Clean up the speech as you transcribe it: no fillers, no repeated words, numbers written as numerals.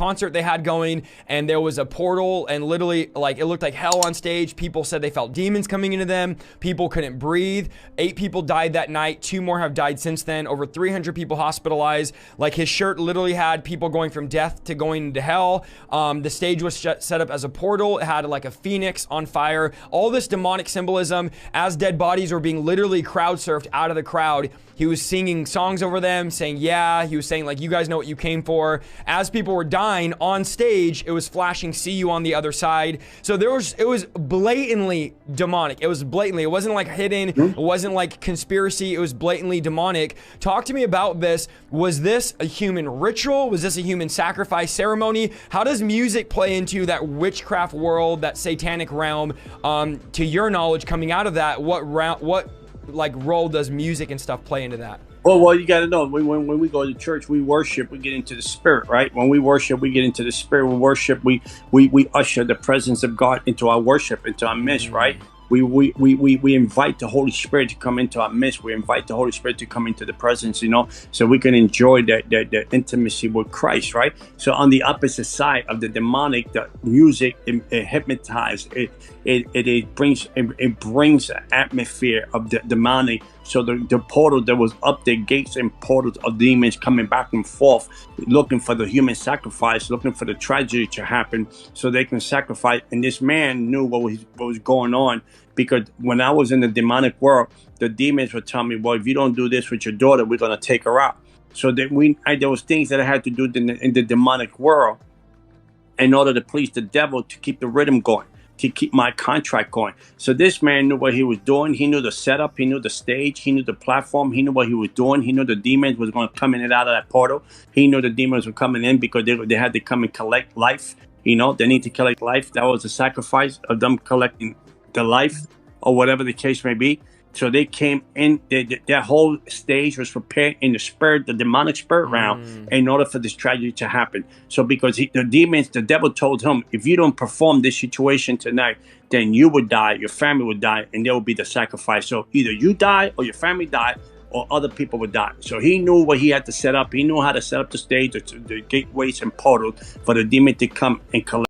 concert they had going, and there was a portal, and literally, like, it looked like hell on stage. People said they felt demons coming into them. People couldn't breathe. 8 people died that night. 2 more have died since then. Over 300 people hospitalized. Like, his shirt literally had people going from death to going into hell. The stage was set up as a portal. It had like a phoenix on fire. All this demonic symbolism. As dead bodies were being literally crowd surfed out of the crowd, he was singing songs over them, saying, yeah. He was saying, like, you guys know what you came for. As people were dying on stage, it was flashing, see you on the other side. So it was blatantly demonic. It wasn't like hidden. It wasn't like conspiracy. It was blatantly demonic. Talk to me about this. Was this a human ritual? Was this a human sacrifice ceremony? How does music play into that witchcraft world, that satanic realm? To your knowledge, coming out of that, what like role does music and stuff play into that? Well, you got to know, when we go to church, we worship, we get into the spirit, right? When we worship, we get into the spirit. We worship, we usher the presence of God into our worship, into our midst, right? We invite the Holy Spirit to come into our midst. We invite the Holy Spirit to come into the presence, so we can enjoy the intimacy with Christ, right? So on the opposite side of the demonic, the music, it hypnotizes, it brings an atmosphere of the demonic. So the portal that was up there, gates and portals of demons coming back and forth, looking for the human sacrifice, looking for the tragedy to happen so they can sacrifice. And this man knew what was going on, because when I was in the demonic world, the demons would tell me, well, if you don't do this with your daughter, we're going to take her out. So that there was things that I had to do in the demonic world in order to please the devil, to keep the rhythm going, to keep my contract going. So this man knew what he was doing. He knew the setup. He knew the stage. He knew the platform. He knew what he was doing. He knew the demons was going to come in and out of that portal. He knew the demons were coming in because they had to come and collect life. They need to collect life. That was the sacrifice of them collecting the life, or whatever the case may be. So they came in, their whole stage was prepared in the spirit, the demonic spirit realm, in order for this tragedy to happen. So because the devil told him, if you don't perform this situation tonight, then you would die, your family would die, and there will be the sacrifice. So either you die, or your family die, or other people would die. So he knew what he had to set up. He knew how to set up the stage, the gateways and portals for the demon to come and collect.